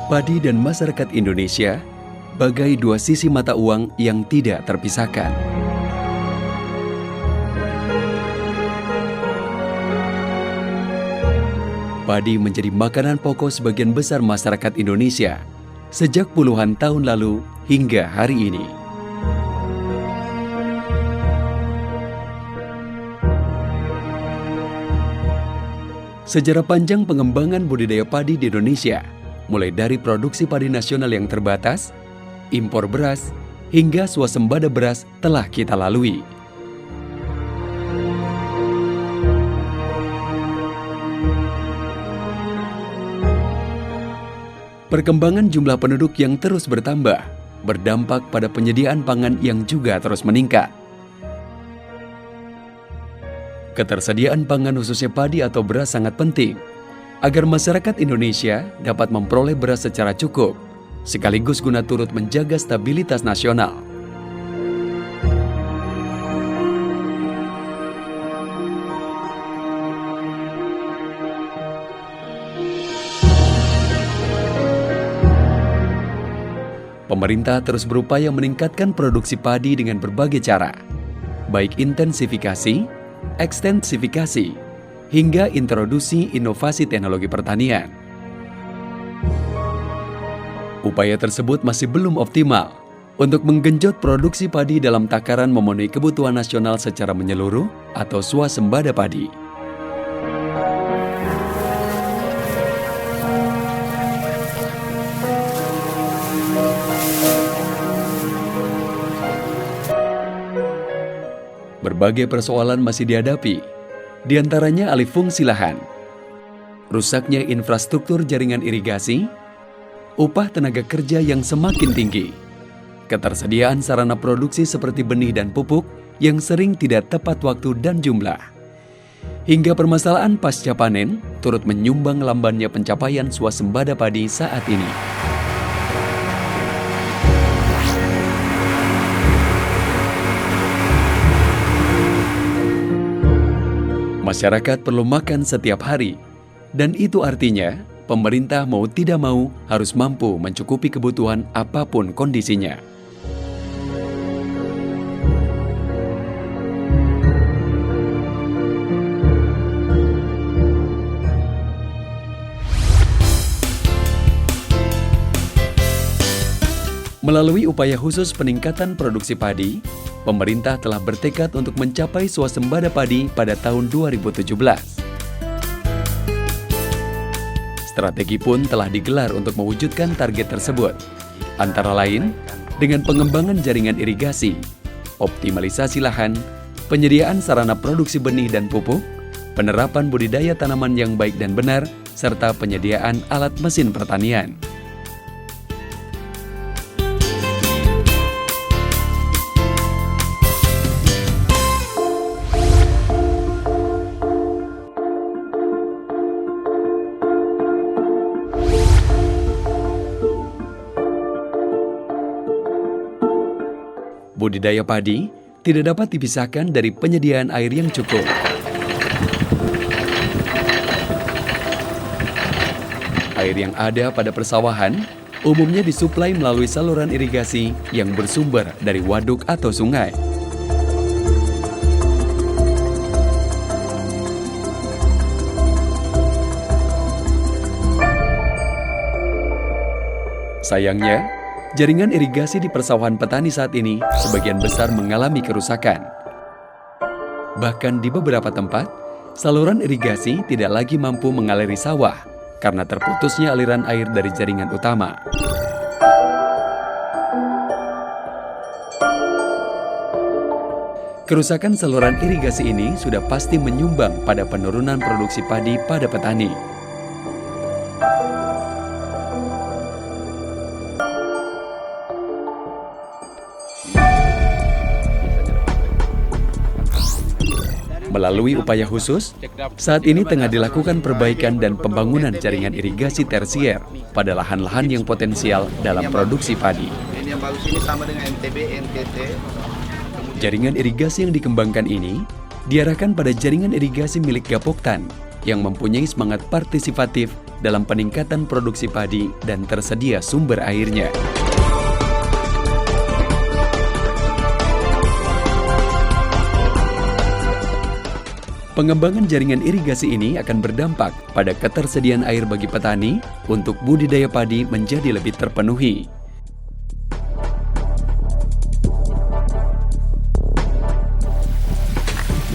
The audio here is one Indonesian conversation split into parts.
Padi dan masyarakat Indonesia bagai dua sisi mata uang yang tidak terpisahkan. Padi menjadi makanan pokok sebagian besar masyarakat Indonesia sejak puluhan tahun lalu hingga hari ini. Sejarah panjang pengembangan budidaya padi di Indonesia, mulai dari produksi padi nasional yang terbatas, impor beras, hingga swasembada beras telah kita lalui. Perkembangan jumlah penduduk yang terus bertambah berdampak pada penyediaan pangan yang juga terus meningkat. Ketersediaan pangan khususnya padi atau beras sangat penting agar masyarakat Indonesia dapat memperoleh beras secara cukup, sekaligus guna turut menjaga stabilitas nasional. Pemerintah terus berupaya meningkatkan produksi padi dengan berbagai cara, baik intensifikasi, ekstensifikasi, hingga introduksi inovasi teknologi pertanian. Upaya tersebut masih belum optimal untuk menggenjot produksi padi dalam takaran memenuhi kebutuhan nasional secara menyeluruh atau swasembada padi. Berbagai persoalan masih dihadapi, di antaranya alih fungsi lahan, rusaknya infrastruktur jaringan irigasi, upah tenaga kerja yang semakin tinggi, ketersediaan sarana produksi seperti benih dan pupuk yang sering tidak tepat waktu dan jumlah, hingga permasalahan pasca panen turut menyumbang lambannya pencapaian swasembada padi saat ini. Masyarakat perlu makan setiap hari, dan itu artinya pemerintah mau tidak mau harus mampu mencukupi kebutuhan apapun kondisinya. Melalui upaya khusus peningkatan produksi padi, pemerintah telah bertekad untuk mencapai swasembada padi pada tahun 2017. Strategi pun telah digelar untuk mewujudkan target tersebut, antara lain dengan pengembangan jaringan irigasi, optimalisasi lahan, penyediaan sarana produksi benih dan pupuk, penerapan budidaya tanaman yang baik dan benar, serta penyediaan alat mesin pertanian. Budidaya padi tidak dapat dipisahkan dari penyediaan air yang cukup. Air yang ada pada persawahan umumnya disuplai melalui saluran irigasi yang bersumber dari waduk atau sungai. Sayangnya, jaringan irigasi di persawahan petani saat ini sebagian besar mengalami kerusakan. Bahkan di beberapa tempat, saluran irigasi tidak lagi mampu mengaliri sawah karena terputusnya aliran air dari jaringan utama. Kerusakan saluran irigasi ini sudah pasti menyumbang pada penurunan produksi padi pada petani. Melalui upaya khusus, saat ini tengah dilakukan perbaikan dan pembangunan jaringan irigasi tersier pada lahan-lahan yang potensial dalam produksi padi. Ini yang bagus ini sama dengan MTB, NTT. Jaringan irigasi yang dikembangkan ini diarahkan pada jaringan irigasi milik Gapoktan yang mempunyai semangat partisipatif dalam peningkatan produksi padi dan tersedia sumber airnya. Pengembangan jaringan irigasi ini akan berdampak pada ketersediaan air bagi petani untuk budidaya padi menjadi lebih terpenuhi.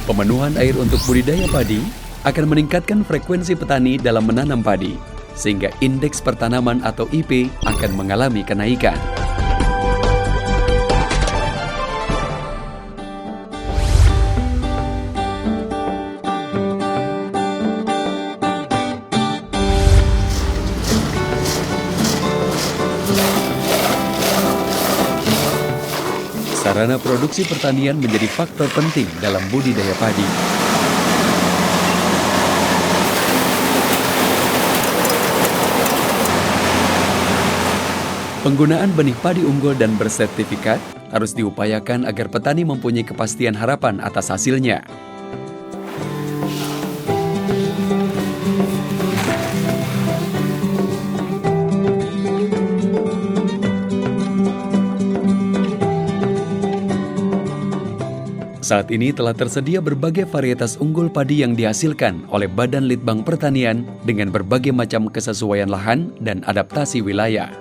Pemenuhan air untuk budidaya padi akan meningkatkan frekuensi petani dalam menanam padi, sehingga indeks pertanaman atau IP akan mengalami kenaikan. Sarana produksi pertanian menjadi faktor penting dalam budidaya padi. Penggunaan benih padi unggul dan bersertifikat harus diupayakan agar petani mempunyai kepastian harapan atas hasilnya. Saat ini telah tersedia berbagai varietas unggul padi yang dihasilkan oleh Badan Litbang Pertanian dengan berbagai macam kesesuaian lahan dan adaptasi wilayah.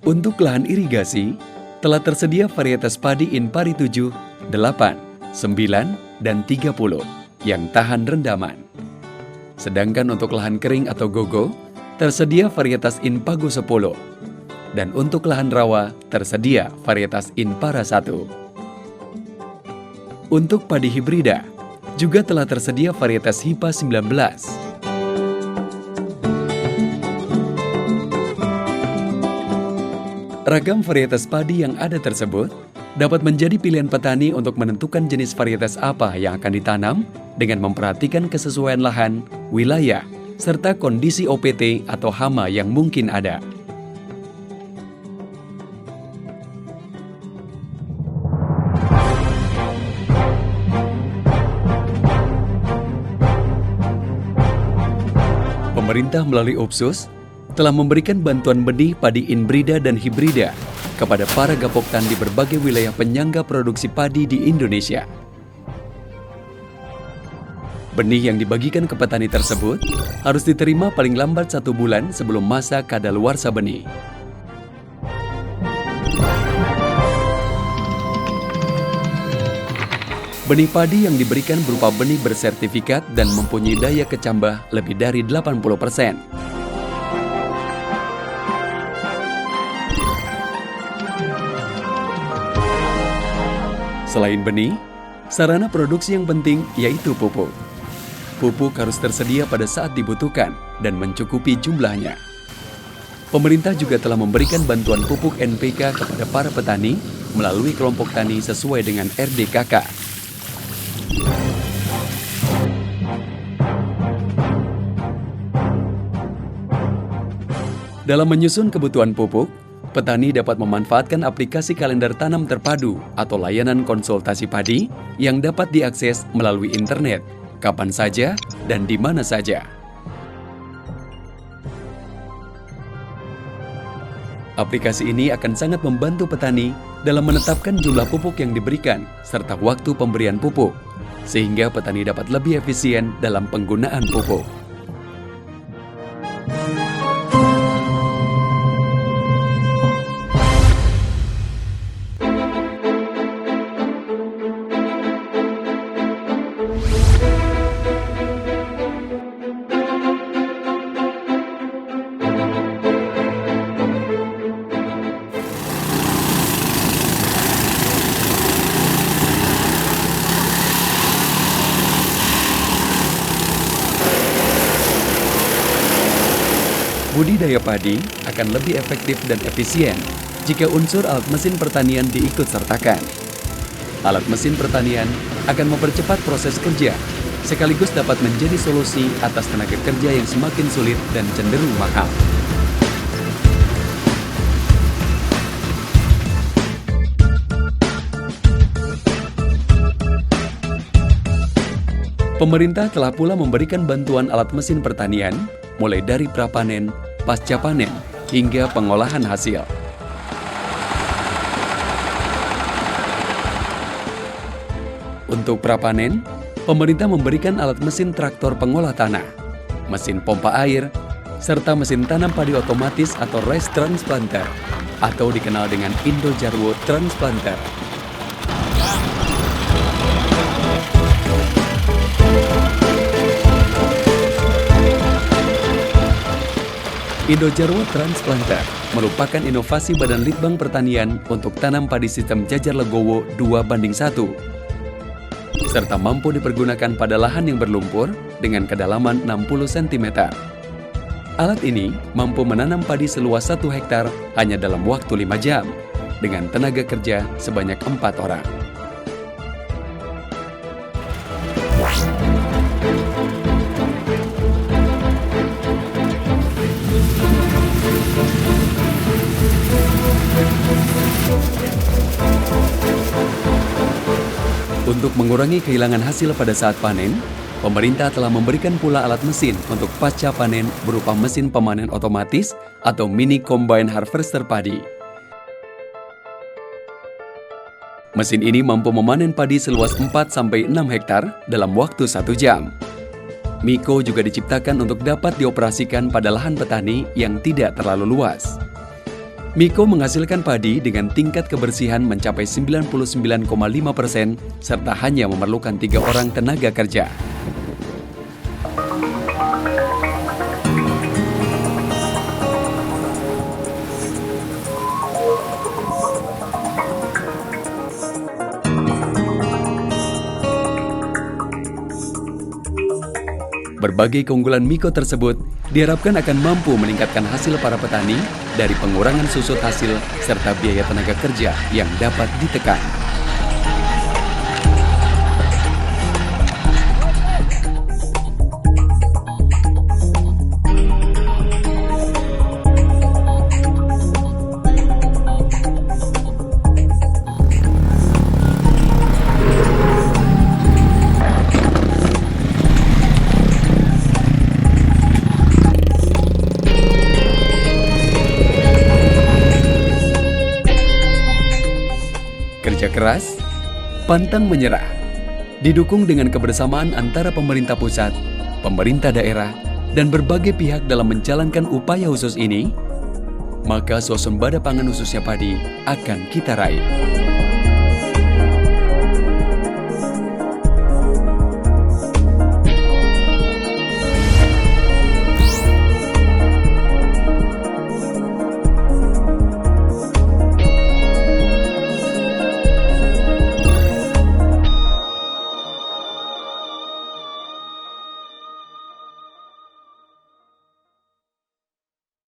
Untuk lahan irigasi, telah tersedia varietas padi Inpari 7, 8, 9, dan 30 yang tahan rendaman. Sedangkan untuk lahan kering atau gogo, tersedia varietas Inpago 10. Dan untuk lahan rawa, tersedia varietas Inpara 1. Untuk padi hibrida, juga telah tersedia varietas Hipa 19. Ragam varietas padi yang ada tersebut dapat menjadi pilihan petani untuk menentukan jenis varietas apa yang akan ditanam dengan memperhatikan kesesuaian lahan, wilayah, serta kondisi OPT atau hama yang mungkin ada. Pemerintah melalui Opsus telah memberikan bantuan benih padi inbrida dan hibrida kepada para Gapoktan di berbagai wilayah penyangga produksi padi di Indonesia. Benih yang dibagikan ke petani tersebut harus diterima paling lambat 1 bulan sebelum masa kadaluarsa benih. Benih padi yang diberikan berupa benih bersertifikat dan mempunyai daya kecambah lebih dari 80%. Selain benih, sarana produksi yang penting yaitu pupuk. Pupuk harus tersedia pada saat dibutuhkan dan mencukupi jumlahnya. Pemerintah juga telah memberikan bantuan pupuk NPK kepada para petani melalui kelompok tani sesuai dengan RDKK. Dalam menyusun kebutuhan pupuk, petani dapat memanfaatkan aplikasi kalender tanam terpadu atau layanan konsultasi padi yang dapat diakses melalui internet, kapan saja dan di mana saja. Aplikasi ini akan sangat membantu petani dalam menetapkan jumlah pupuk yang diberikan serta waktu pemberian pupuk, sehingga petani dapat lebih efisien dalam penggunaan pupuk. Budidaya padi akan lebih efektif dan efisien jika unsur alat mesin pertanian diikut sertakan. Alat mesin pertanian akan mempercepat proses kerja, sekaligus dapat menjadi solusi atas tenaga kerja yang semakin sulit dan cenderung mahal. Pemerintah telah pula memberikan bantuan alat mesin pertanian, mulai dari prapanen, pasca panen, hingga pengolahan hasil. Untuk prapanen, pemerintah memberikan alat mesin traktor pengolah tanah, mesin pompa air, serta mesin tanam padi otomatis atau rice transplanter, atau dikenal dengan Indojarwo Transplanter. Indojarwo Transplanter merupakan inovasi Badan Litbang Pertanian untuk tanam padi sistem jajar legowo 2:1, serta mampu dipergunakan pada lahan yang berlumpur dengan kedalaman 60 cm. Alat ini mampu menanam padi seluas 1 hektar hanya dalam waktu 5 jam, dengan tenaga kerja sebanyak 4 orang. Untuk mengurangi kehilangan hasil pada saat panen, pemerintah telah memberikan pula alat mesin untuk pasca panen berupa mesin pemanen otomatis atau mini combine harvester padi. Mesin ini mampu memanen padi seluas 4-6 hektar dalam waktu 1 jam. Miko juga diciptakan untuk dapat dioperasikan pada lahan petani yang tidak terlalu luas. Miko menghasilkan padi dengan tingkat kebersihan mencapai 99,5% serta hanya memerlukan 3 orang tenaga kerja. Berbagai keunggulan Miko tersebut diharapkan akan mampu meningkatkan hasil para petani dari pengurangan susut hasil serta biaya tenaga kerja yang dapat ditekan. Kerja keras, pantang menyerah. Didukung dengan kebersamaan antara pemerintah pusat, pemerintah daerah, dan berbagai pihak dalam menjalankan upaya khusus ini, maka swasembada pangan khususnya padi akan kita raih.